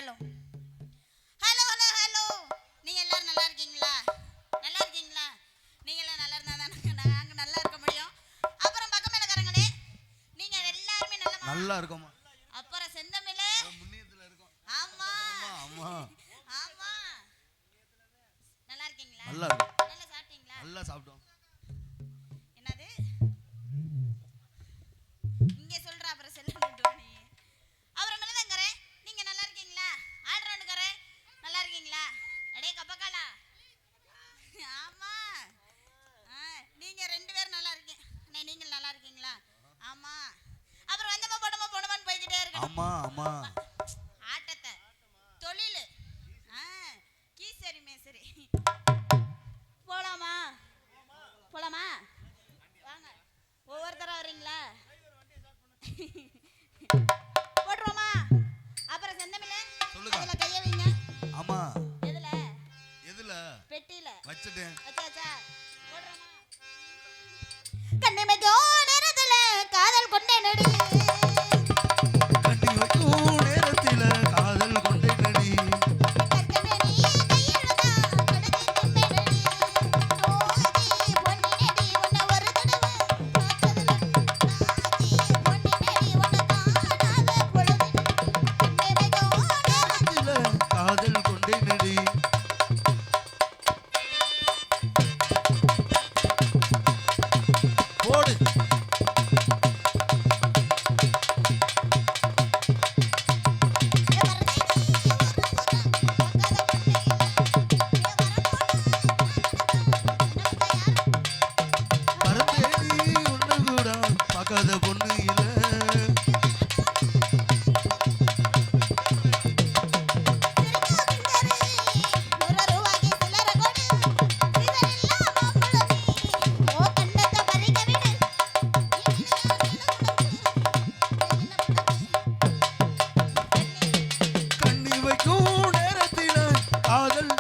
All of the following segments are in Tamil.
Hello hello hello hello. நீங்க எல்லாரும் நல்லா இருக்கீங்களா? நல்லா இருக்கீங்களா? நீங்க எல்லாம் நல்லா இருந்தா தான் நாங்க நல்லா இருக்க முடியும். அப்புறம் பக்கமேலக்காரங்களே நீங்க எல்லாரும் நல்லா இருக்கோமா? அப்புறம் செந்தமிழே முன்னியத்துல இருக்கோம். ஆமா ஆமா ஆமா. நல்லா இருக்கீங்களா? நல்லா இருக்கு. நல்லா சாப்பிட்டீங்களா? நல்லா சாப்பிட்டோம். என்னது இங்க சொல்ற? அப்புறம் செல்ல நீ அப்புறம் மிளதங்கரே நீங்க நல்லா இருக்கீங்களா? ஆல்ரவுண்டுக்கரே நல்லா இருக்கீங்களா? அடே கப்பக்காலா ஆமா. நீங்க ரெண்டு பேரும் நல்லா இருக்கீங்க. நீங்க நல்லா இருக்கீங்களா? ஆமா. அப்புறம் வந்தமா போடமா போடமான்னு போய்கிட்டே இருக்கணும். ஆமா ஆமா. ஆட்டத்தை தொழில் கீசரி மேசரி. போலாமா போலாமா? வாங்க ஒவ்வொருத்தரா வரீங்களா? போட்டுருவோமா? அப்புறம் செந்தமிழே சொல்லுங்க. அதுல கைய வைங்க. ஆமா. எதுல? எதுல? பெட்டியில வச்சிட்டேன். வச்சாச்சா? போடுறோமா? கண்ணிமைக்கோ நேரத்துல காதல் கொண்டேனடி. கண்ணி வைக்கும் நேரத்தில காதல் கொண்டேனடி. கற்கமே நீ கையிலதா கடுதி தும்பேனடி. ஓதி பொன்னினடி உன்னை ஒரு தடவை பார்த்ததுல ஆதி பொன்னினடி உன்னை காணாத பொழுது கண்ணிமைக்கோ நேரத்தில காதல் கொண்டேனடி. போடு. பரந்தேடி ஒண்ணு கூட பார்க்காத பொண்ணு இல்ல. கண்ணி வைக்கும் நேரத்தில காதல்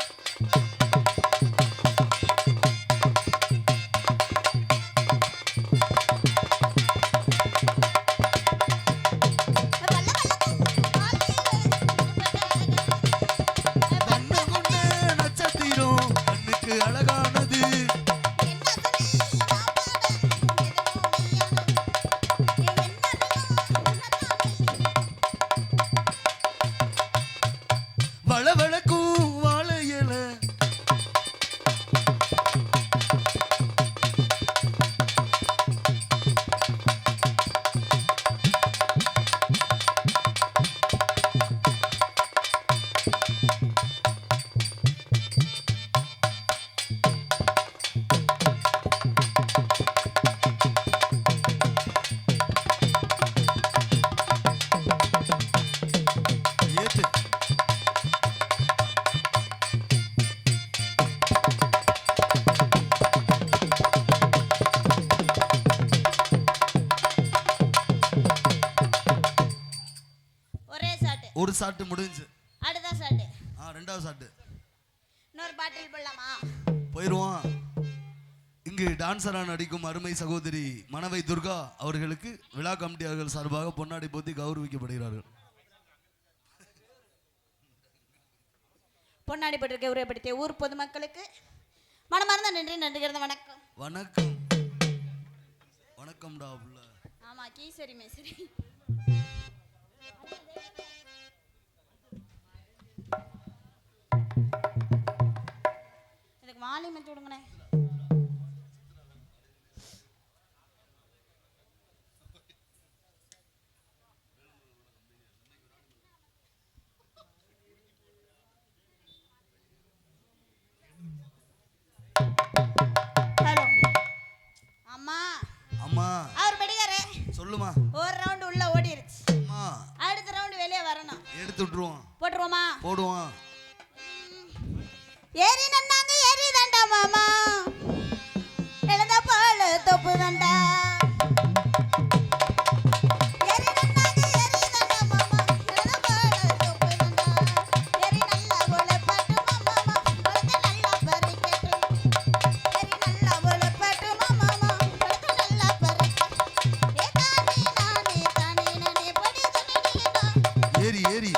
வண்ண கொண்ட நட்சத்திரம் கண்ணுக்கு அழகானது. வளவளக்கும் வாழை இலை. ஏத்து. ஒரே சாட்டு. ஒரு சாட்டு முடிஞ்சு. அடுத்த சாட்டு. ரெண்டாவது சாட்டு இன்னொரு பாட்டில் போடலாமா? போயிருவோம். இங்கு டான்சரா நடிக்கும் அருமை சகோதரி மணவை துர்கா அவர்களுக்கு விழா கமிட்டியாளர்கள் சார்பாக பொன்னாடை போத்தி கௌரவிக்கப்படுகிறார்கள். பொன்னாடி பட்டிருக்க உரைப்படுத்திய ஊர் பொதுமக்களுக்கு மனமார்ந்த நன்றி. நன்றிகிறத வணக்கம். வணக்கம். வணக்கம்டா புள்ள. ஆமா கீசரி மேசரி. இதுக்கு வாலியம் வச்சு விடுங்கண்ணே. ஹலோ அம்மா. அம்மா அவர் படிக்காரே சொல்லுமா. ஒரு ரவுண்ட் உள்ள ஓடிருச்சு. அம்மா அடுத்த ரவுண்ட் வெளியே வரணும். எடுத்து விட்டுருவோம். போட்டுருவோமா? போடுவோம். ஏறி நன்னாங்க ஏறி தண்டா மாமா எழுத பால தொப்பு தண்டா. ஏறி நன்னாங்க ஏறி தண்டா மாமா எழுத பால தொப்பு தண்டா. ஏறி நல்லா போல பாட்டு மாமா பழத்தை நல்லா பறிக்கட்டு. ஏறி நல்லா போல பாட்டு மாமா பழத்தை நல்லா பறிக்கட்டு. ஏ தானே நானே தானே நானே படி சொன்னீங்க. ஏறி ஏறி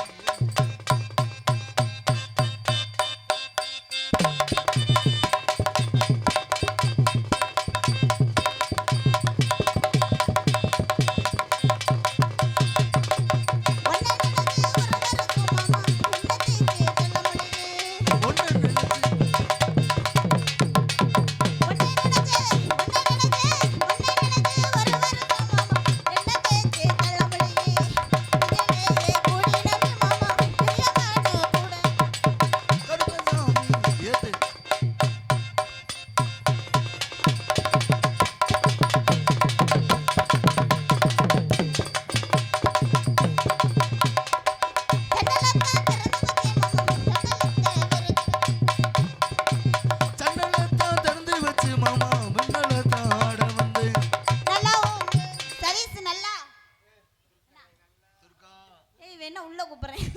என்ன உள்ள கூப்பிடுறேன்?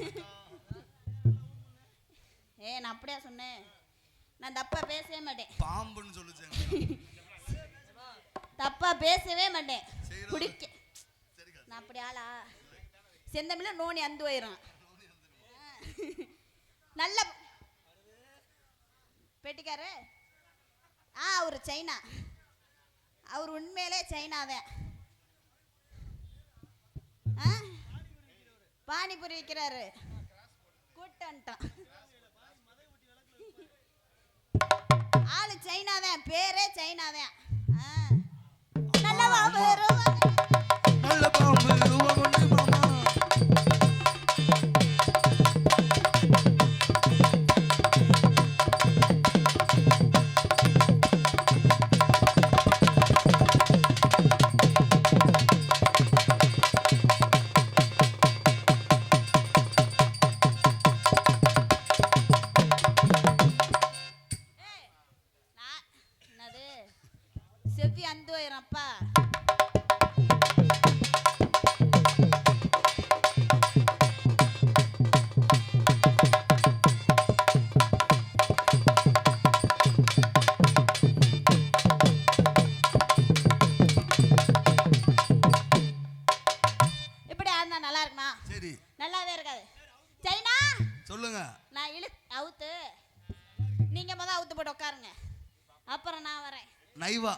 நான் அப்படியா சொன்னேன்? நான் தப்பா பேசவே மாட்டேன். பாம்புன்னு சொல்லுச்சேங்க. தப்பா பேசவே மாட்டேன். பிடிக்க நான் அப்படி ஆளா? செந்தமிழ நோனி அந்து போயிடும். நல்ல பெட்டிக்காரு. அவரு சைனா. அவர் உண்மையிலே சைனாதான். பானிபூரி விற்கிறாரு. கூட்டம் ஆளு சைனாதான், பேரே சைனாதான். நல்ல பாம்பு நல்ல பாம்பு ரூபா கொண்டு மாமா. செவ்வி அந்து போயிரப்பா. இப்படி ஆனா நல்லா இருக்குமா? சரி, நல்லாவே இருக்காது. சைனா சொல்லுங்க. நான் அவுத்து, நீங்க அவுத்து போட்டு உட்காருங்க, அப்புறம் நான் வரேன். நைவா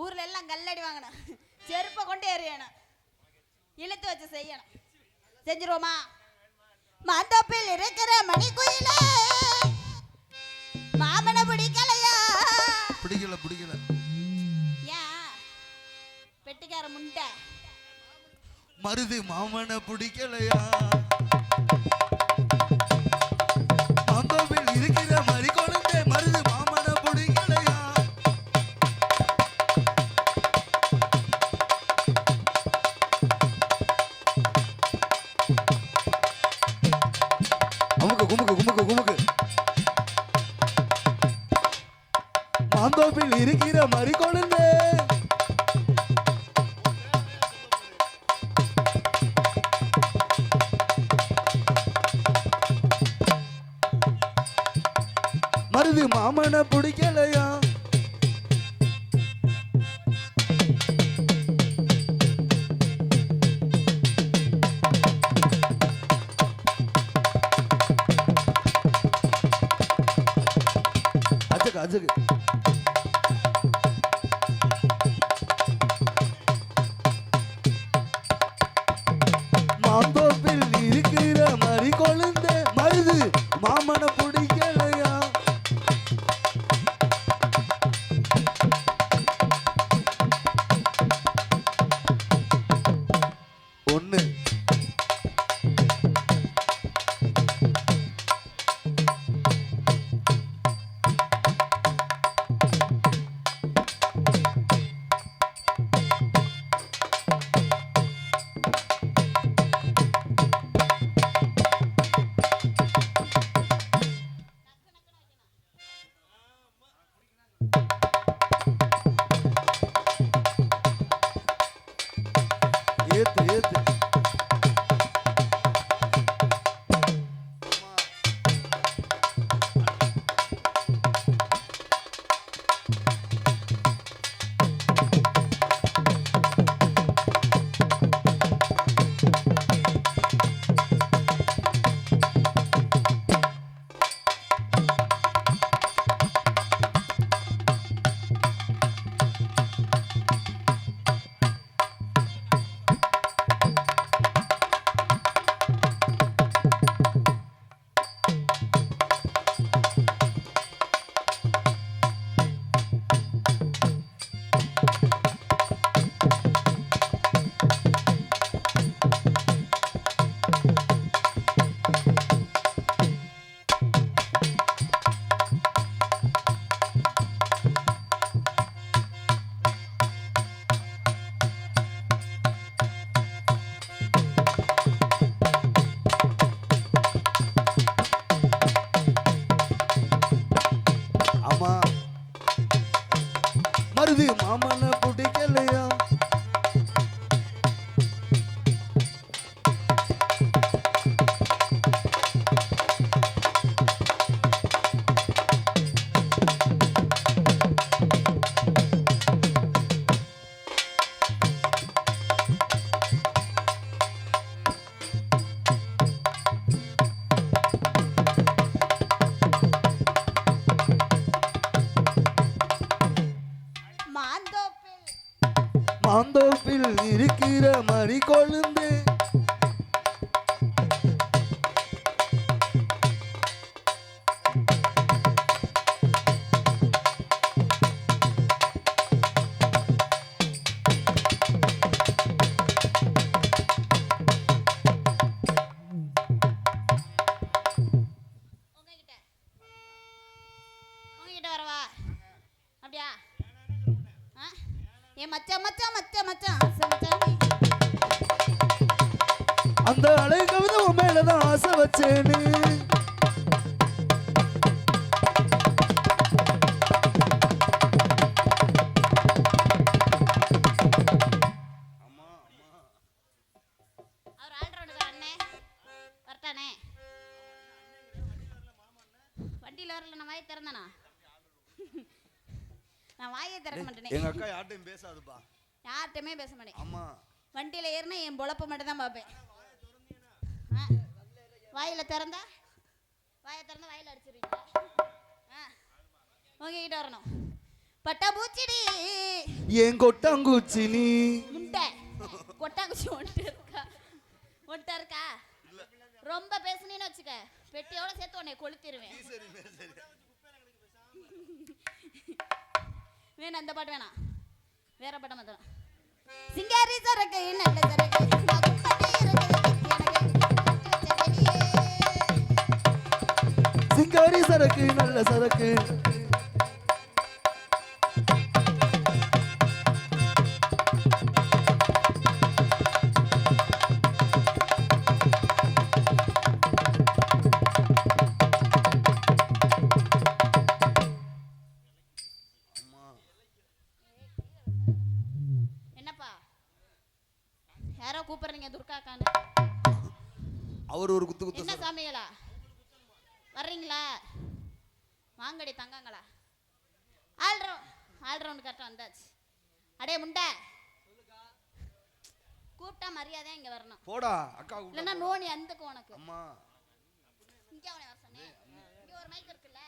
ஊர்ல எல்லாம் கல்லடி வாங்கணும், செருப்பை கொண்டு எறியணும், இழுத்து வச்சு செய்யணும். செஞ்சிருவோமா? மாந்தோப்பில் இருக்கிற மணிக்குயிலே மாமனை பிடிக்கலையா? பிடிக்கல பிடிக்கல. ஏன் பெட்டிக்கார முண்டை? மருது மாமனை பிடிக்கலையா? மாந்தோப்பில் இருக்கிற மறி கொழுந்தே மருது மாமனை பிடிக்கலையா? அமுக்கு குமுக்கு குமுக்கு குமுக்கு. மாந்தோப்பில் இருக்கிற மறி கொழுந்தே மருது மாமனை பிடிக்கலையா? அஜக்கு அஜக்கு. மாந்தோப்பில் இருக்கிற மறி கொழுந்த மருது மாமனை பிடிக்கலையா? ஒண்ணு அந்த அலை கவிதை உன் மேலதான் ஆசை வச்சேன்னு. அவர் ஆல்ரவுண்டுக்கு அண்ணே வரட்டானே. வண்டியில் வரல, நான் வாயை திறந்தனா? நான் வாயை திறக்க மாட்டேனே. எங்க அக்கா யார்ட்டையும் பேசாதுப்பா. யார்கிட்டயுமே பேச மாட்டேன். ஆமா. வண்டியில் ஏறினா என் பொழப்ப மட்டும் தான் பார்ப்பேன். வாயில திறந்தா வாயில அடிச்சிருவீங்களா? உங்ககிட்ட வரணும். பட்டாம்பூச்சிடி ஏன் கொட்டாங்குச்சி நீ முட்டை கொட்டாங்குச்சி ஒன்ட்ட இருக்கா? ரொம்ப பேசுனீன்னு வச்சுக்க, பெட்டியோட சேர்த்து உன்னை கொளுத்திடுவேன். வேணாம், அந்த பாட்டு வேணாம், வேற பாட்டை மாத்தலாம். சிங்காரி சரக்கு நல்ல சரக்கு சிங்காரி சரக்கு நல்ல சரக்கு. என்னப்பா யாரோ கூப்பிடுறீங்க? துர்காக்கான்னு. அவர் ஒரு குத்து குத்து. என்ன சாமிகளா வர்றீங்களா? வாங்கடி தங்கங்களா. ஆல்ரவுண்ட் கரெக்டாக வந்தாச்சு. அடே முண்டை, கூப்பிட்டா மரியாதையா இங்க வரணும். போடா அக்கா. இல்லைன்னா நோனி அந்துக்கு உனக்கு. அம்மா இங்க அவனை வர சொன்னேன். இங்க ஒரு மைக் இருக்குல்ல,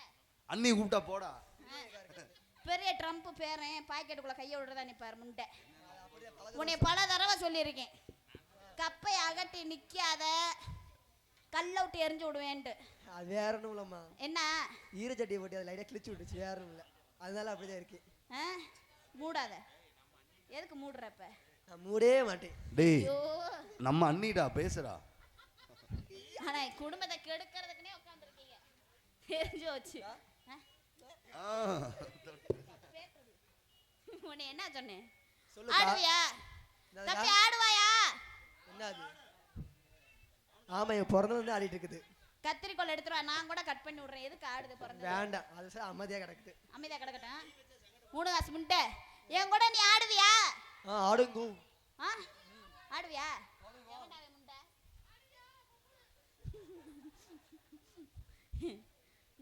அண்ணி கூப்பிட்டா போடா. பெரிய ட்ரம்ப் பேரன் பாக்கெட்டுக்குள்ள கையை விடுறதா நிப்பாரு முண்டை. உன்னை பல தடவை சொல்லியிருக்கேன், கப்பை அகட்டி நிக்காத, கல்ல விட்டு எரிஞ்சு விடுவேன்ட்டு. அது வேற ஒன்றும் இல்லைம்மா. என்ன ஈரச்சட்டியை போட்டு அதை லைட்டாக கிழிச்சு விட்டுச்சு, வேற ஒன்றும் இல்லை. அதனால அப்படிதான் இருக்கு. மூடாத. எதுக்கு மூடுறப்ப? நான் மூடவே மாட்டேன். டேய் நம்ம அண்ணிடா, பேசுறா. ஆனா குடும்பத்தை கெடுக்கிறதுக்குனே உட்கார்ந்துருக்கீங்க, தெரிஞ்சு வச்சு. உன்னை என்ன சொன்னேன்? ஆடுவியா? தப்பி ஆடுவாயா? என்ன அது? ஆமா, என் பிறந்த வந்து ஆடிட்டு இருக்குது. கத்திரிக்கோள் எடுத்துருவா, நான் கூட கட் பண்ணி விடுறேன். எதுக்கு ஆடுது பிறந்த? வேண்டாம், அது சார் அமைதியா கிடக்குது. அமைதியா கிடக்கட்டும். மூணு காசு முண்டை, என் கூட நீ ஆடுவியா? ஆடுங்க. ஆடுவியா?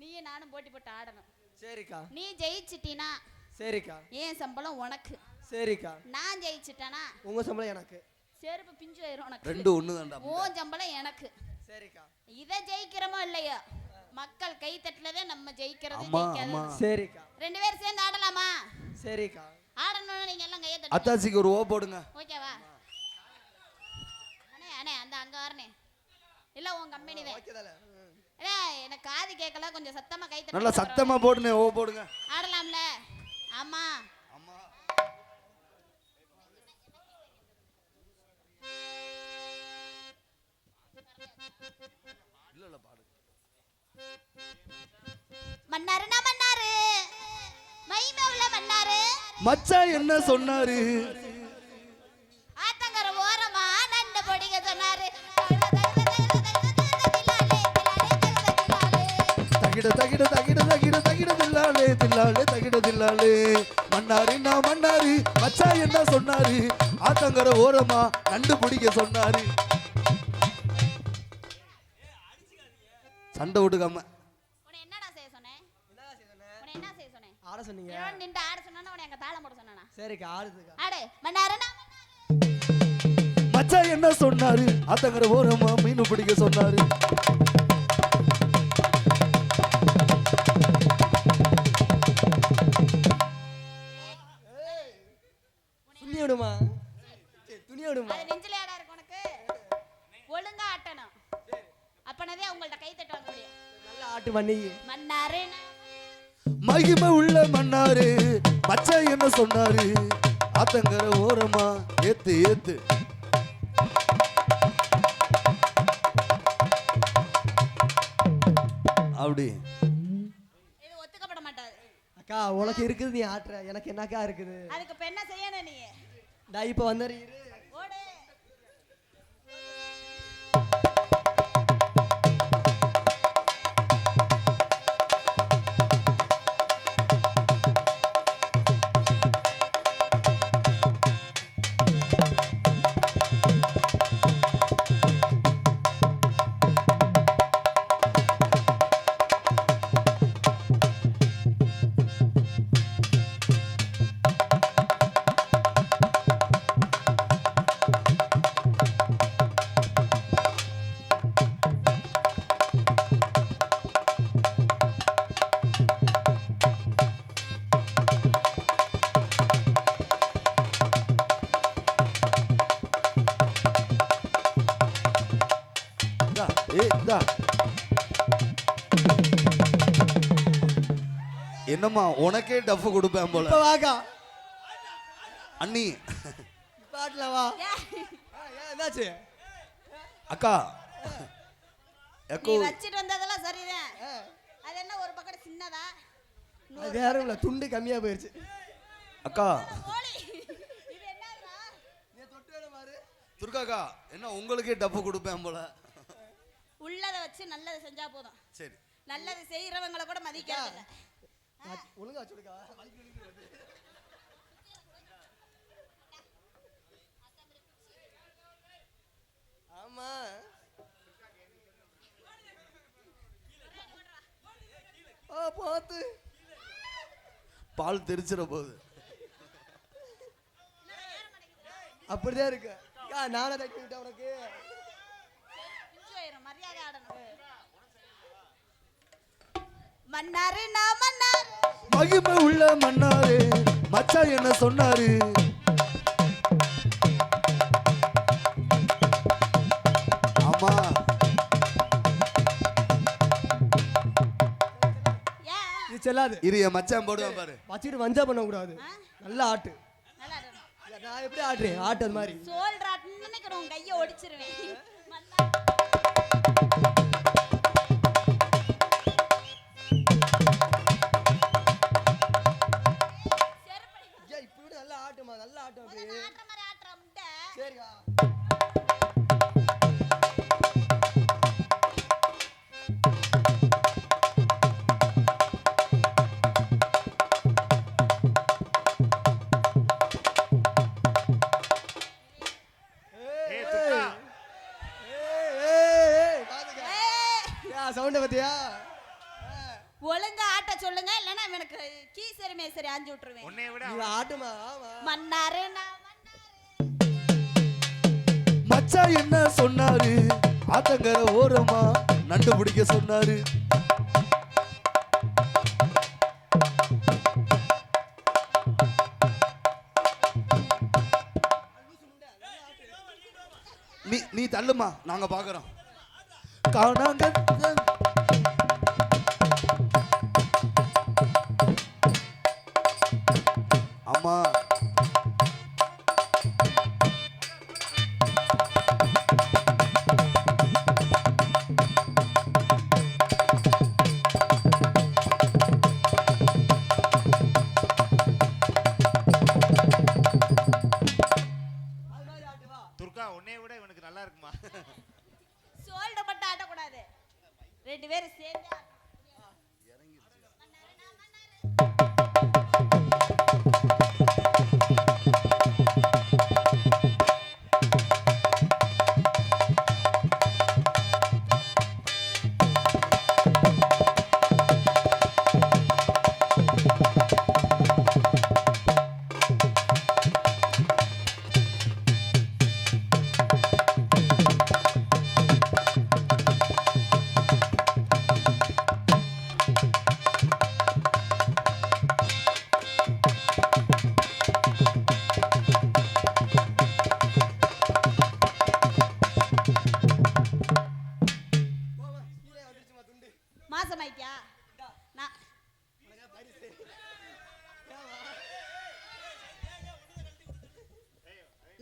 நீயும் நானும் போட்டி போட்டு ஆடணும். சரிக்கா. நீ ஜெயிச்சிட்டினா சரிக்கா, ஏன் சம்பளம் உனக்கு. சரிக்கா. நான் ஜெயிச்சிட்டேனா உங்க சம்பளம் எனக்கு. செருப்பு பிஞ்சு வயிரும் உனக்கு. ரெண்டு ஒண்ணு தான்டா. உன் சம்பளம் எனக்கு. சரிக்கா. இத ஜெயிக்கிறோமோ இல்லையோ, மக்கள் கை தட்டலதே நம்ம ஜெயிக்கிறது. சரிக்கா. ரெண்டு பேரும் சேர்ந்து ஆடலாமா? சரிக்கா. ஆடணும்னா நீங்க எல்லாம் கையை தட்டுங்க. அத்தாச்சிக்கு ஒரு ஓ போடுங்க. ஓகேவா? அண்ணே அண்ணே அந்த அங்க வரனே. இல்ல உன் கம்பெனி தான். ஓகேதால. அண்ணே எனக்கு காது கேட்கல, கொஞ்சம் சத்தமா கை தட்டுங்க. நல்லா சத்தமா போடுனே, ஓ போடுங்க. ஆடலாம்ல? ஆமா. அம்மா இல்ல பாடு. மன்னாருனா மன்னாரு, மைமே உள்ள மன்னாரு. மச்சான் என்ன சொன்னாரு? ஆத்தங்கர ஓரமா நண்ட பொடிக சொன்னாரு. தகிட தகிட தகிட தகிட தகிட தில்லாலே தில்லாலே தகிட தில்லாலே. மன்னாரு நான் மன்னாரு, மச்சான் என்ன சொன்னாரு? ஆத்தங்கர ஓரமா நண்டு பிடிக்க சொன்னாரு. சண்டை விட்டுக்காம. உன்னை என்னடா செய்ய சொன்னேன்? உன்னை என்ன செய்ய சொன்னேன்? ஆட சொன்னீங்க. நின்று ஆட சொன்னா உன்னை அங்க தாளம் போட சொன்னானா? சரிக்கா, ஆடுதுக்கா. ஆடு மன்னாருனா மச்சான் என்ன சொன்னாரு? ஆத்தங்கர ஓரமா மீன் பிடிக்க சொன்னாரு. துணி விடுமா, துணி விடுமா. அது நெஞ்சில ஆடா இருக்கு உனக்கு. ஒழுங்கா ஆட்டணும், அப்பனதே உங்கள்ட்ட கை தட்ட வாங்க முடியும். நல்லா ஆட்டு பண்ணி. மன்னாருனா மகிமை உள்ள மன்னாரு, மச்சான் என்ன சொன்னாரு? ஆத்தங்கர ஓரமா ஏத்து ஏத்து. அப்படி இது ஒத்துக்கப்பட மாட்டாது. அக்கா உனக்கு இருக்குது, நீ ஆட்டுற, எனக்கு என்னக்கா இருக்குது? அதுக்கு இப்ப என்ன செய்யணும் நீ? நான் இப்ப வந்தாரு. ஓடு. ஏய் இந்தா என்னம்மா உனக்கே டஃப் கொடுப்பேன் போல இப்ப வாக்கா அண்ணி பாட்டுல வா ஏன்? ஏன் என்னாச்சு அக்கா நீ எக்கோ வச்சிட்டு வந்ததெல்லாம் சரிதான். அது என்ன ஒரு பக்கம் சின்னதா? அது யாரும் இல்ல துண்டு கம்மியா போயிருச்சு அக்கா கோழி. இது என்னடா? நீ தொட்டு வேணும் பாரு துர்காக்கா என்ன உங்களுக்கே டஃப் கொடுப்பேன் போல உள்ளத வச்சு நல்லது செஞ்சா போதும். சரி நல்லது செய்யறவங்கள கூட மதிக்கிறது இல்ல. ஒழுங்கா வச்சுடுக்கா ஆமா பார்த்து பால் தெரிச்சிட போகுது அப்படிதான் இருக்கு நானே தட்டி விட்டேன் உனக்கு மரியாதை ஆடணும். மன்னாரு நான் மன்னாரு. மகிமை உள்ள மன்னாரு மச்சான் என்ன சொன்னாரு ஆமா ஏன்? இது செல்லாது இரு என் மச்சான் போடுவான் பாரு வச்சுட்டு வஞ்சா பண்ண கூடாது நல்லா ஆட்டு நல்லா ஆடணும். நான் எப்படி ஆட்டுறேன் ஆட்டு அது மாதிரி சோல்றாட்டுன்னு நினைக்கிறேன், உன் கையை ஒடிச்சிருவேன். மன்னாரு. ஏய், இப்படி விட நல்லா ஆட்டுமா நல்லா ஆட்டும் அப்படி முதல்ல ஆட்டுற மாதிரி ஆட்டுற முட்டை. சரிக்கா சவுண்ட பத்தியா ஒழுங்கா ஆட்ட சொல்லுங்க, இல்லைன்னா எனக்கு கீசரி மேசரி ஆஞ்சு விட்டுருவேன். நீ ஆட்டுமா ஆமா மன்னாரு நான் மன்னாரு. மச்சான் என்ன சொன்னாரு ஆத்தங்கர ஓரமா நண்டு பிடிக்க சொன்னாரு நீ தள்ளுமா நாங்க பாக்குறோம் காணாங்க அம்மா துர்கா உன்னை விட இவனுக்கு நல்லா இருக்குமா சோல்ட மட்டும் ஆட்டக்கூடாது, ரெண்டு பேரும் சேர்ந்து ஆடணும். மாசமாயிட்டியா? நான்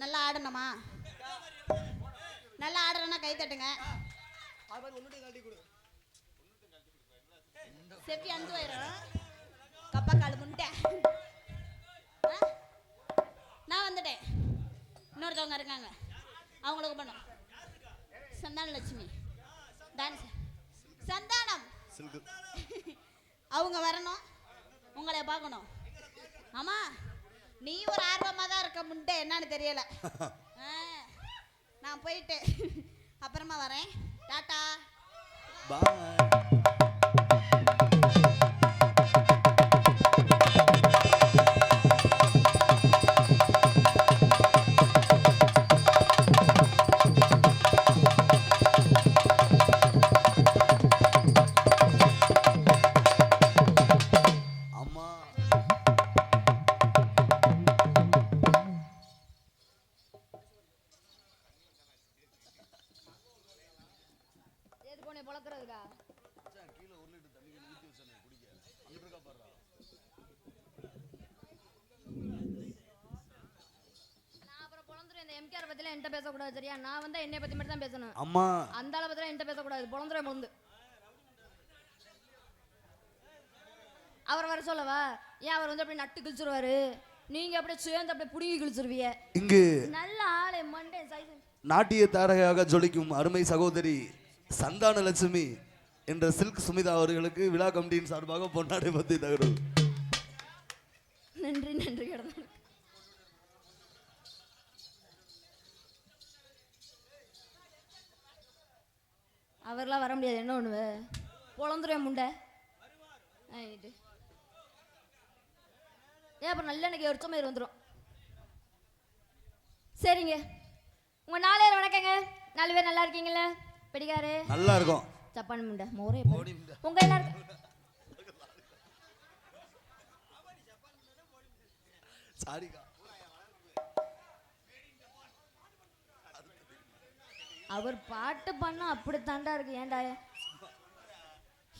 நல்லா ஆடணுமா? நல்லா ஆடுறேன்னா கை தட்டுங்க. செப்பி அந்து போயிடும் கப்பக்கால் முண்டை. நான் வந்துட்டேன், இன்னொருத்தவங்க இருக்காங்க, அவங்களுக்கு பண்ணும். சந்தான லட்சுமி டான்ஸ் சந்தானம் அவங்க வரணும், உங்களை பார்க்கணும். ஆமா நீ ஒரு ஆர்வமா தான் இருக்க முண்டை, என்னன்னு தெரியல. நான் போயிட்டு அப்புறமா வரேன், டாட்டா பாய் உன்னை பொழக்கிறதுக்கா? நான் அப்புறம் பொழந்துரும். இந்த எம்கேஆர் பத்திலாம் என்கிட்ட பேசக்கூடாது சரியா? நான் வந்தா என்னை பத்தி மட்டும் தான் பேசணும். அம்மா அந்த ஆளை பத்திலாம் என்கிட்ட பேசக்கூடாது. பொழந்துரும் பொழந்து. அவர் வர சொல்லவா? ஏன் அவர் வந்து அப்படி நட்டு கிழிச்சிருவாரு, நீங்க அப்படியே சேர்ந்து அப்படியே புடுங்கி கிழிச்சிருவீங்க. இங்கு நல்ல ஆளு மண்டே சைஸ். நாட்டிய தாரகையாக ஜொலிக்கும் அருமை சகோதரி சந்தான லட்சுமி என்ற சில்க் சுமிதா அவர்களுக்கு விழா கமிட்டியின் சார்பாக பொன்னாடை பத்தி தகவல். நன்றி நன்றி கிடந்த அவர்லாம் வர முடியாது. என்ன ஒண்ணுவ பொழந்துருவேன் முண்டை. ஆயிட்டு ஏன் அப்புறம் நல்ல எனக்கு எரிச்ச மாதிரி வந்துடும். சரிங்க, உங்க 4 பேர் வணக்கங்க. 4 பேர் நல்லா இருக்கீங்களா? பிடிக்காரு நல்லா இருக்கும். சப்பான் முண்டை மோரே ஓடி முண்டை. உங்க எல்லாரும் சாரிக்கா. அவர் பாட்டு பண்ணா அப்படி தாண்டா இருக்கு. ஏன்டா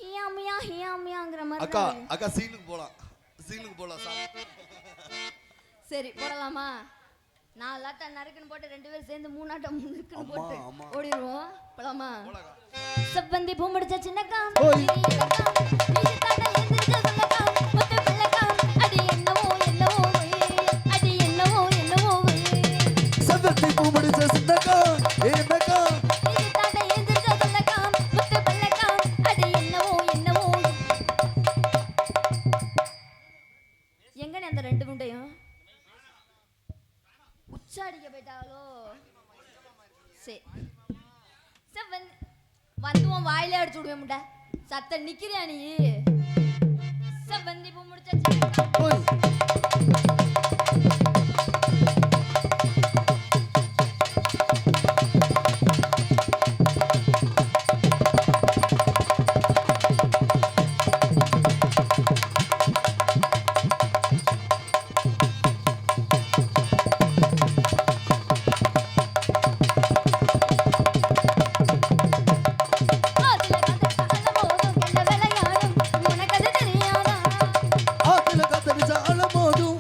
ஹியாமியா ஹியாமியாங்கிற மாதிரி அக்கா தான் இருக்கு. அக்கா சீனுக்கு போலாம், சீனுக்கு போலாம் சார். சரி போடலாமா? 4 ஆட்டம் நறுக்குன்னு போட்டு 2 பேரும் சேர்ந்து 3 ஆட்டம் நறுக்குன்னு அம்மா, போட்டு அம்மா. ஓடிடுவோம். போலாமா? போலாக்கா. செவ்வந்தி பூ முடிச்ச சின்னக்கா ஓய். அடி என்னவோ என்னவோ சந்தத்தை பூ முடிச்ச சின்னக்கா ஏனக்கா எங்கனே அந்த 2 முண்டையும் உச்சாடிக்க போயிட்டாலோ? சரி வந்து உன் வாயிலே அடிச்சு விடுவேன் முண்டை. சத்த நிக்கிறியா நீ? செவ்வந்தி பூ முடிச்ச ஓய். ஆத்துல காத்தடிச்ச அலமோதும்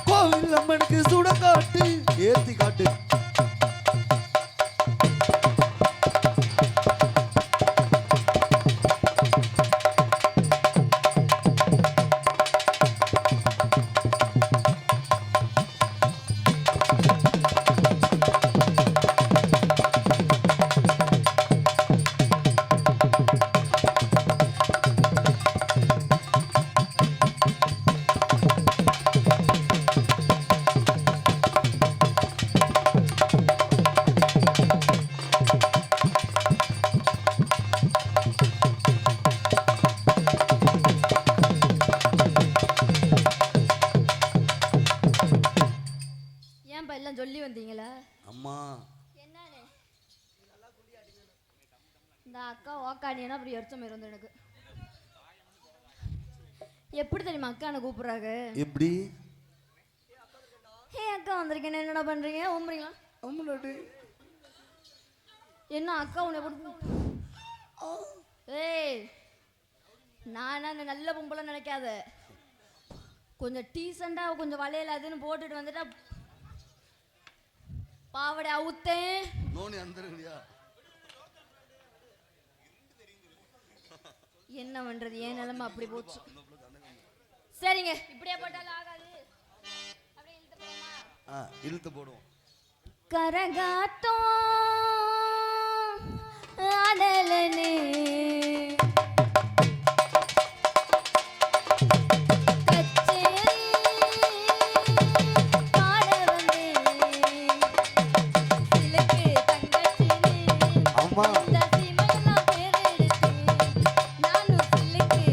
கோவில் அம்மனுக்கு சுட காட்டு ஏத்தி காட்டு. ஏன்பா எல்லாம் சொல்லி வந்தீங்களா? அம்மா என்னன்னு இந்த அக்கா ஓக்காண்டினா அப்படி எரிச்ச மாதிரி வந்து எனக்கு எப்படி தெரியுமா அக்கானை கூப்பிடுறாங்க? எப்படி ஹே அக்கா வந்திருக்கேன், என்னடா பண்றீங்க? ஊம்புறீங்களா? அம்மனாடி என்ன அக்கா உன்னை போட்டு ஏய் நானா இந்த நல்ல பொம்பளை நினைக்காத. கொஞ்சம் டீசெண்டா கொஞ்சம் வளையல அதுன்னு போட்டுட்டு வந்துட்டா பாவடை அவுத்தேன். நோனி அந்தருங்கயா. என்ன பண்றது, ஏன் நிலைமை அப்படி போச்சு. சரிங்க, இப்படியே போட்டாலும் ஆகாது. அப்படியே இழுத்து போடுமா? இழுத்து போடுவோம். கரகாட்டம் ஆடலனே கச்சேரி பாட வந்தேன். சிலுக்கு தங்கச்சினே அம்மா இந்த சீமையெல்லாம் பேர் எடுத்தேன். நானும் சிலுக்கு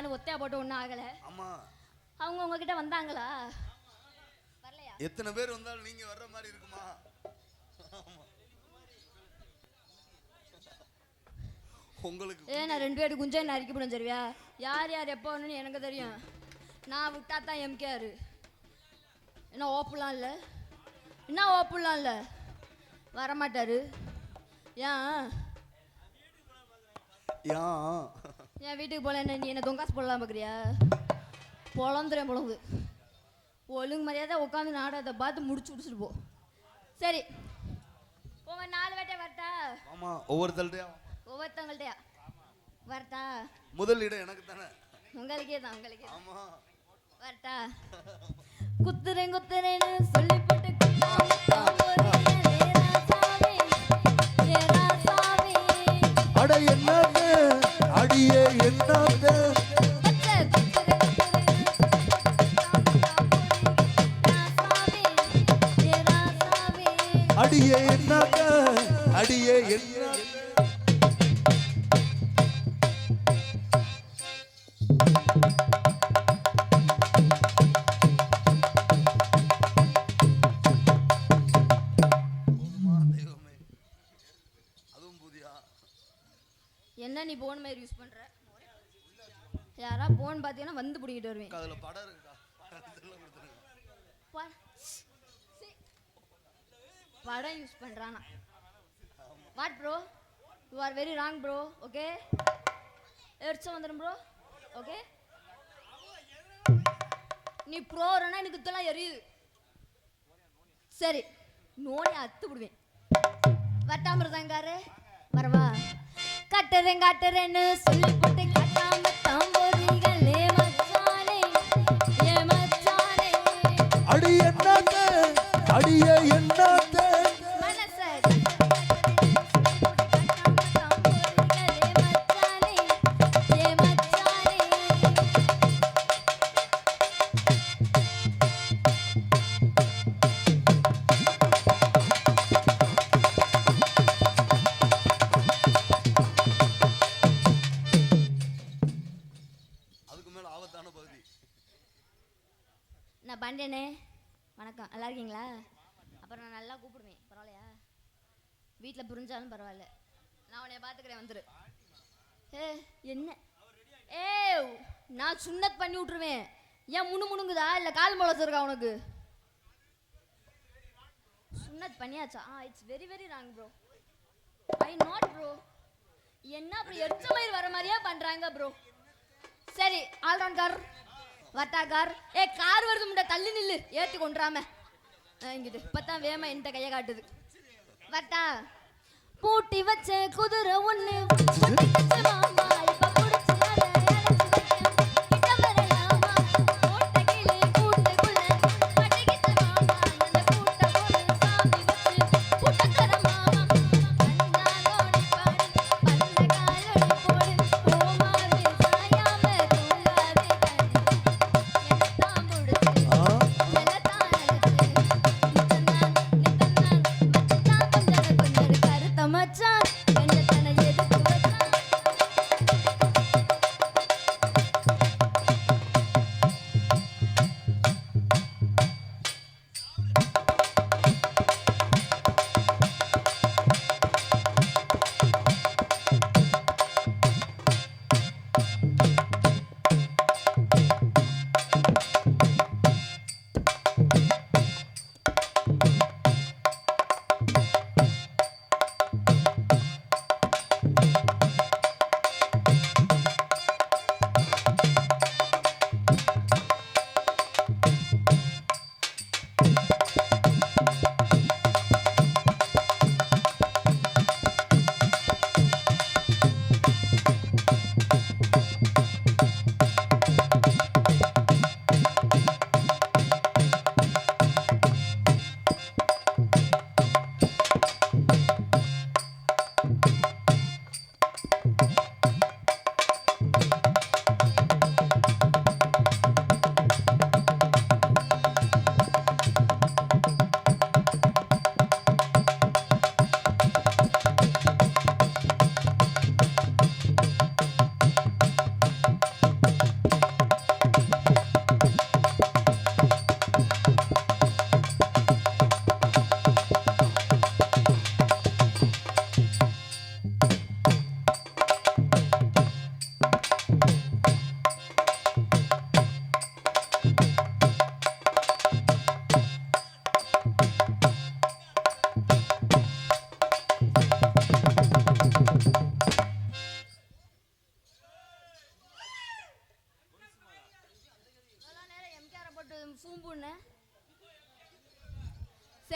நானும் ஒத்தையா போட்டு ஒன்றும் ஆகலை. ஆமா, அவங்க உங்ககிட்ட வந்தாங்களா? வரலையா? எத்தனை பேர் வந்தாலும் நீங்க வர்ற மாதிரி இருக்குமா? உங்களுக்கு நான் 2 பேருக்கு குஞ்சை நறுக்கி போடும் சரியா? யார் யார் எப்போ வரணும்னு எனக்கு தெரியும். நான் விட்டா தான் எம்கேஆர். என்ன ஓப்பலாம் இல்லை? என்ன ஓப்பலாம் இல்லை? வரமாட்டாரு. ஏன் என் வீட்டுக்கு போல என்ன நீ என்ன தொங்காசு போடலாம் பார்க்குறியா? பொழந்துறேன் பொழந்து. ஒழுங்கு மரியாதை உட்காந்து நாடகத்தை பார்த்து முடிச்சுட்டு போ. சரி உங்க 4 வேட்டை வரட்டா? ஆமா, ஒவ்வொருத்தல்டையா ஒவ்வொருத்தவங்கள்ட்டயா வரட்டா? முதல் இடம் எனக்கு தானே. உங்களுக்கே தான், உங்களுக்கே. ஆமா, வரட்டா? குத்துறேன்னு சொல்லி போட்டு அட என்னத்த அடியே என்னத்த அடியே என்னத்த அடியே என்ன என்ன நீ போன் மாதிரி யூஸ் பண்ற? யாரா போன் பாத்தீங்கன்னா வந்து புடிங்கிட்டு வருவேன். அதுல படம் இருக்குடா. படம் யூஸ் பண்றானா? What bro, you are very wrong bro. Okay, எரிச்சம் வந்துடும் ப்ரோ. ஓகே, நீ ப்ரோனா எனக்கு இதெல்லாம் எரியுது. சரி, நோனி அத்து விடுவேன். வட்டாமிருதாங்காரு வரவா? காட்டுறேன்னு சொல்லி போட்டு காட்டாம தாம்போதிகளே மச்சானே, ஏ மச்சானே. அடி என்னத்த அடியே என்னத்த மனச தாம்போதிகளே மச்சானே, ஏ மச்சானே. நான் பாண்டியனே, வணக்கம். நல்லா இருக்கீங்களா? அப்புறம் நான் நல்லா கூப்பிடுவேன், பரவாயில்லையா? வீட்டில் புரிஞ்சாலும் பரவாயில்ல, நான் உன்னைய பார்த்துக்கிறேன், வந்துரு. என்ன நான் சுண்ணத் பண்ணி விட்டுருவேன். ஏன் முணுங்குதா இல்லை கால் முளைச்சிருக்கா உனக்கு? சுண்ணத் பண்ணியாச்சா? It's very very wrong bro. I not bro. என்ன அப்படி எரிச்ச மயிர் வர மாதிரியா பண்றாங்க ப்ரோ. சரி, ஆல்ரவுண்ட் கார் வட்டா கார். கார் வருது முண்டை, தள்ளி நில்லு, ஏற்றி கொண்டுறாம இங்கிட்டு. இப்பதான் வேமா என்கிட்ட கையை காட்டுது. வட்டா பூட்டி வச்ச குதிரை ஒண்ணு மாமா இப்ப புடிச்சு அதை அடைச்சு வைக்க கிட்ட வரலாமா? ஓட்ட கீழே கூட்டுக்குள்ள பட்டிக்கிட்ட மாமா அந்த கூட்ட போல சாமி வச்சு புட்டத்தர மாமா. கண்ணாலோடி பாடு பந்த காலோடி போடு ஓமாவே சாயாம தூங்காதே கண்ணு மச்சான் கண்ணத்தனை எதுக்கு வச்சான்?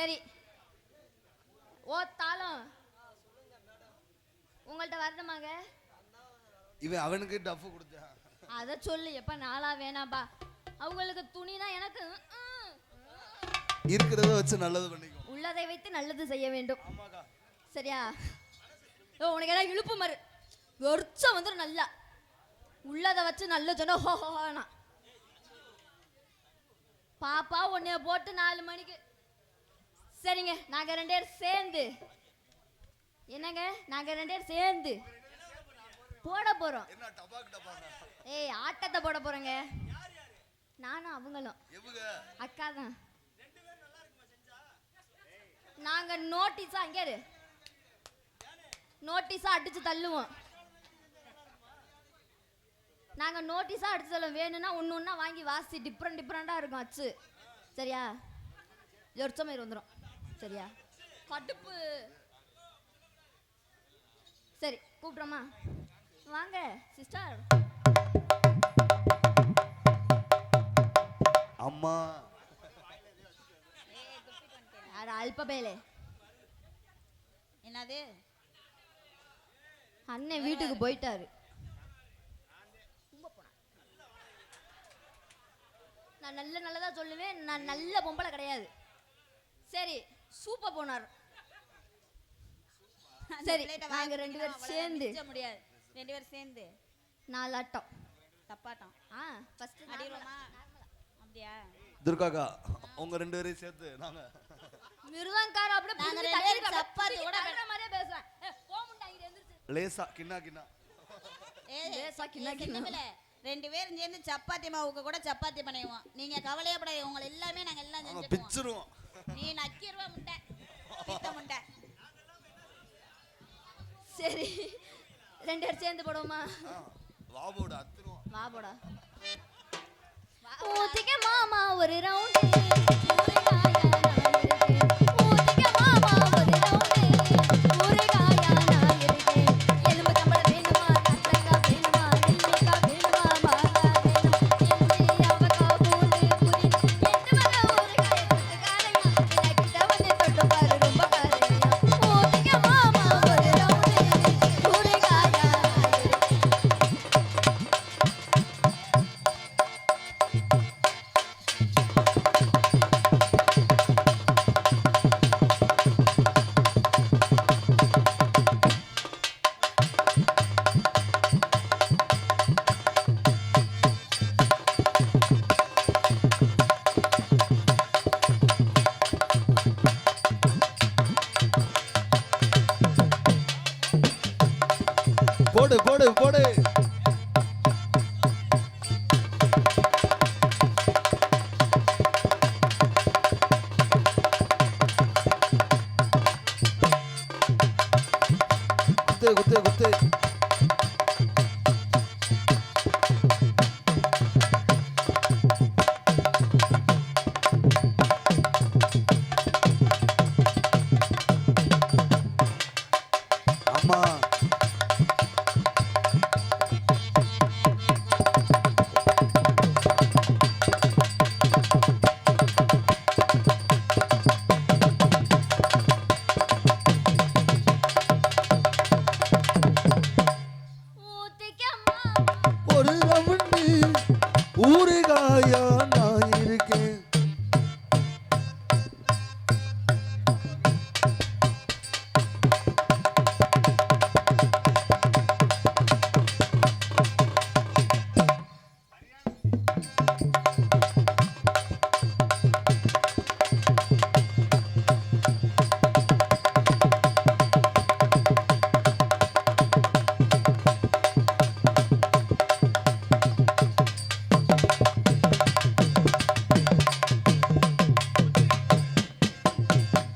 சரி ஓ தாளம் உங்கள்ட்ட வரணுமாங்க? இவன் அவனுக்கு டஃப் கொடுத்தான். அத சொல்லு. எப்ப நாளா வேணாம்பா. அவங்களுக்கு துணினா எனக்கு இருக்கிறத வச்சு நல்லது பண்ணிக்கோ. உள்ளதை வைத்து நல்லது செய்ய வேண்டும். ஆமாக்கா. சரியா? ஓ உனக்கு ஏதாவது இழுப்பு மறு வெறிச்சம் வந்துடும். நல்லா உள்ளதை வச்சு நல்ல சொன்ன ஹோஹோனா பாப்பா உன்னைய போட்டு 4 மணிக்கு. சரிங்க, நாங்க 2 பேரும் சேர்ந்து என்னங்க நாங்க 2 பேரும் சேர்ந்து போட போறோம். என்ன டபாக் டபாக்? ஏய் ஆட்டத்தை போட போறோங்க. நானும் அவங்களும் எவுக அக்கா தான். நாங்க நோட்டீஸா அங்கே இரு. நோட்டீஸா அடிச்சு தள்ளுவோம். நாங்க நோட்டீஸா அடிச்சு தள்ளுவோம். வேணும்னா ஒன்று ஒன்றா வாங்கி வாசி டிஃப்ரெண்டாக இருக்கும் அச்சு. சரியா? எரிச்சமாயிரு வந்துடும். சரியா? கடுப்பு. சரி கூப்பிட்றோமா? வாங்க சிஸ்டர். அம்மா யார் அல்பபேலே? என்னது? அண்ணன் வீட்டுக்கு போயிட்டாரு. நான் நல்லதா சொல்லுவேன். நான் நல்ல பொம்பளை கிடையாது. சரி சூப்பா போனார். சரி நாங்க 2 பேரும் சேர்ந்து முடியாது. 2 பேரும் சேர்ந்து 4 ஆட்டம் தப்பாட்டம். ஃபர்ஸ்ட் அடிரோமா? அப்படியா? துர்காக்கா உங்க 2 பேரையும் சேர்த்து நாங்க மிருதங்கார அப்படியே நாங்க புடிச்சு 2 பேரும் தள்ளி சப்பாத்தி கூட தள்ளுற மாதிரியே பேசுறேன். போ முண்டாங்க எந்திரச்சு. லேசா கிண்ணா கிண்ணா. லேசா கிண்ணா கிண்ணா. 2 பேரும் சேர்ந்து சப்பாத்தி மாவுக்கு கூட சப்பாத்தி பண்ணுவோம். நீங்க கவலையே படாதீங்க. உங்களை எல்லாமே நாங்க எல்லாம் நாங்க செஞ்சுக்குவோம். பிச்சிருவோம். நீ நக்கிருவ முட்டை பித்த முட்டை. சரி 2 பேரும் சேர்ந்து போடுவோமா? வா போட அத்துறோம். வா போடா. ஊத்திக்க மாமா ஒரு ரவுண்டு ஊறுகாயா நான் இருக்கேன். ஊத்திக்க மாமா ஒரு ரவுண்டு ஊறுகாயா நான் இருக்கேன். எலும்பு கம்பளம் வேணுமா? கத்தரிக்காய் வேணுமா? நெல்லிக்காய் வேணுமா? மாங்காய் வேணும். இஞ்சி அவக்காய் பூண்டு புதினா 8 வகை ஊறுகாயை போட்டு காரையா எனக்கிட்ட வந்து தொட்டு பாரு ரொம்ப காரையா. ஊத்திக்க மாமா ஒரு ரவுண்டு ஊறுகாயா நான் இருக்கேன். போடு போடு போடு. குத்து குத்து குத்து. அம்மா ஊத்திக்க மாமா ஒரு ரவுண்டு ஊறுகாயா நான் இருக்கேன்.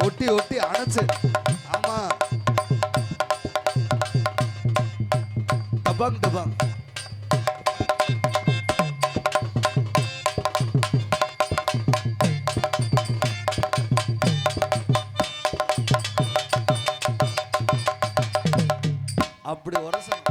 ஒட்டி ஒட்டி அணைச்சு. ஆமா டபாங் டபாங். அப்படி உரசணும்.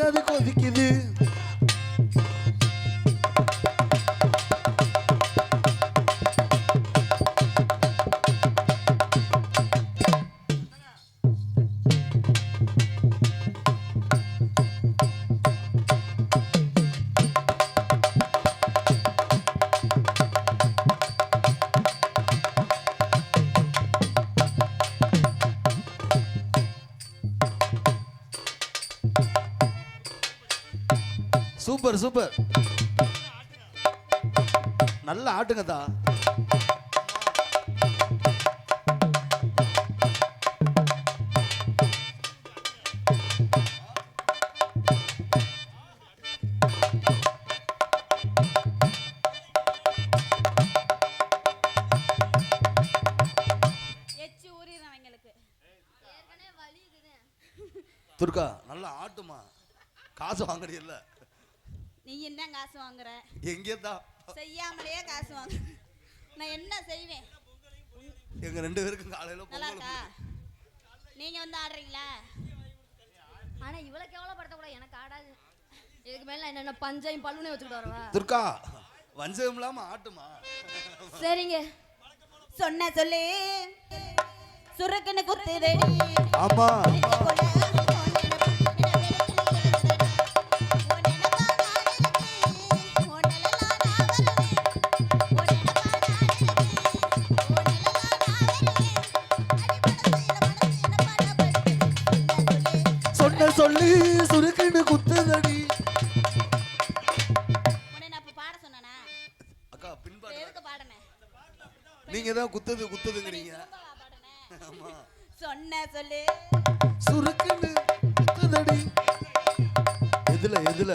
அது கொதிக்குது. சூப்பர் சூப்பர், நல்ல ஆட்டுங்கதா. எச்சி ஊறிடும் அவங்களுக்கு. ஏற்கனவே வலிக்குது. துர்கா நல்லா ஆட்டுமா, காசு வாங்குறது இல்ல. நீ என்ன காசு வாங்குற? எங்கேதான் செய்யாமலேயே காசு வாங்க. நான் என்ன செய்வேன்? எங்க 2 பேருக்கும் காலையில நல்லா பொங்கல் இருக்கா? நீங்க வந்து ஆடுறீங்களா? ஆனா இவ்வளவு கேவலப்படுத்த கூட எனக்கு ஆடாது. இதுக்கு மேல நான் என்ன பஞ்சையும் பல்லுனே வச்சுக்கிட்டு வரவா? துர்கா வஞ்சகம் இல்லாம ஆட்டுமா. சரிங்க. சொன்ன சொல்லு சுருக்குன்னு குத்துதடி. ஆமா சொன்ன சொல்லி சுருக்குன்னு குத்துதடி. உன்னை நான் இப்ப பாட சொன்னானா? அக்கா பின்பாடு எதுக்கு பாடுனேன்? நீங்க தான் குத்துதுங்கிறீங்க. சும்மாவா பாடுனேன்? ஆமா சொன்ன சொல்லு சுருக்குன்னு குத்துதடி. எதுல எதுல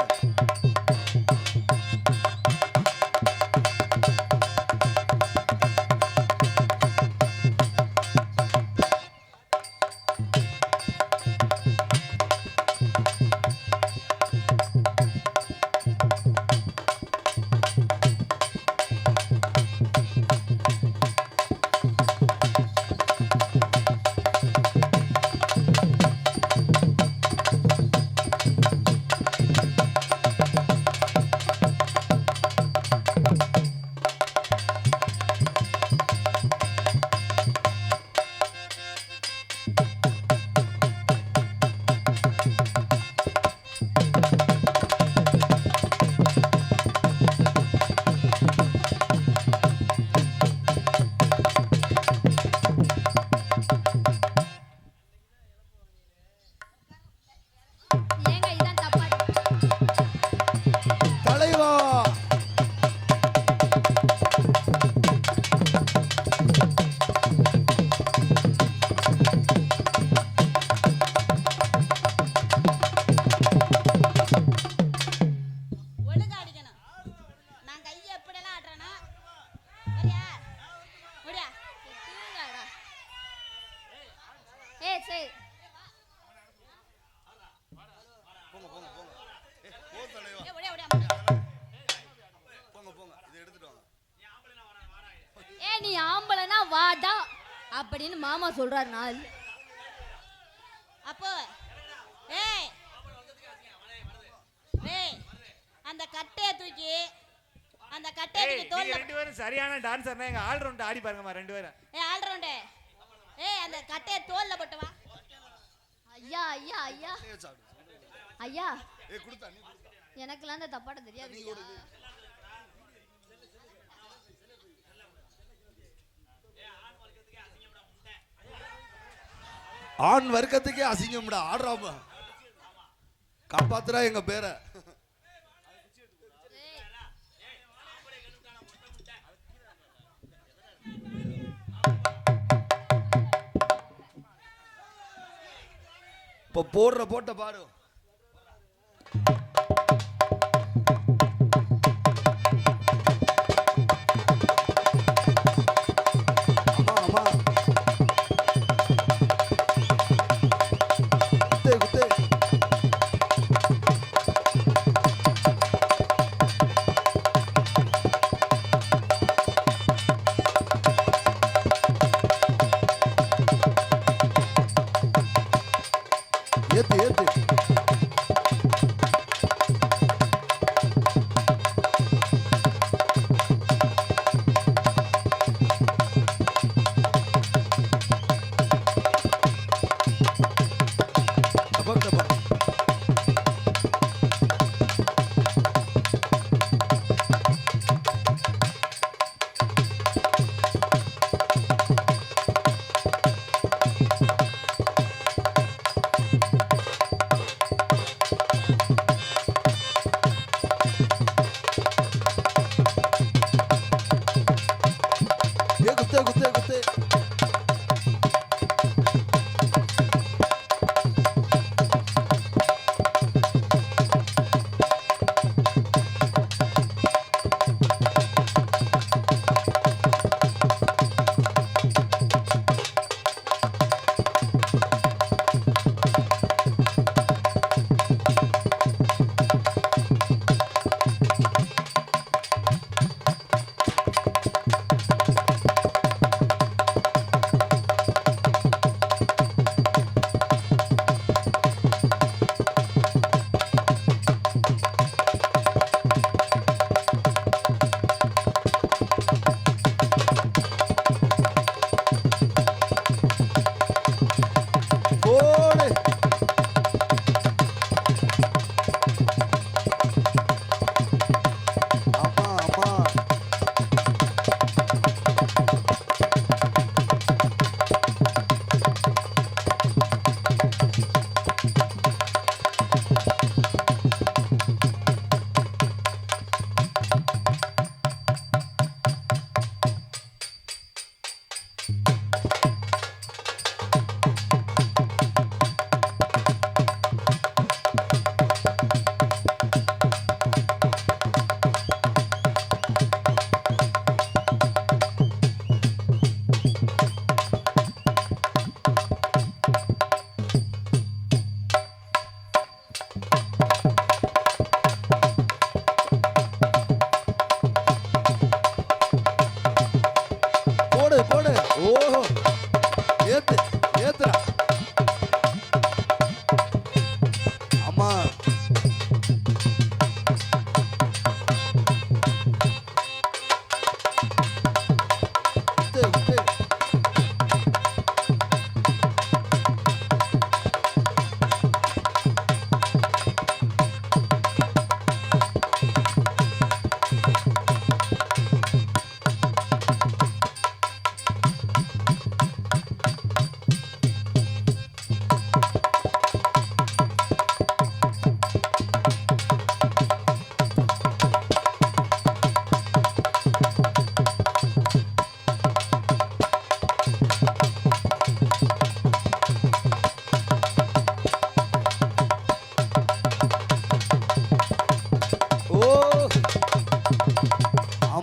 ஏங்க இதான் தப்பா? தலைவா ஒழுங்கா அடிக்கணும். நான் கையை எப்படியெல்லாம் ஆடுறேனா? சரியா? முடியா? தூங்காடா. ஏய் சரி. போங்க போங்க போங்க. போ தலைவா ஏய், ஒடியா, ஒடியா. போங்க போங்க, இதை எடுத்துட்டு வாங்க. ஏய் நீ ஆம்பளைனா வாடா அப்படின்னு மாமா சொல்றாரு. நான் அப்போ ஏய் ஏய் அந்த கட்டையை தூக்கி அந்த கட்டையை ஏய் தூக்கி நீங்க தோல்ல. 2 பேரும் சரியான டான்சர்னா எங்க ஆல் ரவுண்ட் ஆடி பாருங்கம்மா 2 பேரும். ஏய் ஆல்ரவுண்டே, ஏய் அந்த கட்டையை தோல்ல போட்டு வா. ஐயா ஐயா ஐயா ஏய், சாப்பிடு. ஐயா ஏய் கொடுத்தா நீ கொடுத்தா. எனக்குலாம் அந்த தப்பாட தெரியாது. ஆண் வர்க்கத்துக்கே அசிங்கம்டா ஆடுறாம. காப்பாத்துறா எங்க பேரை. இப்ப போடுற போட்ட பாரு. ஆமா ஆமா குத்து குத்து. ஏத்து ஏத்து.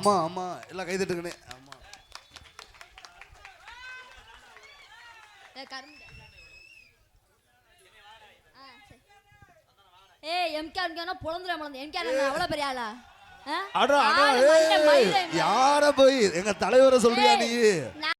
ஆமா ஆமா எல்லாம் கை தட்டுங்கண்ணே ஆமா எம்கே பொழந்துடும் எம்கே அவ்வளவு பெரிய ஆளா அடா அடா யார போய் எங்க தலைவரை சொல்றியா நீ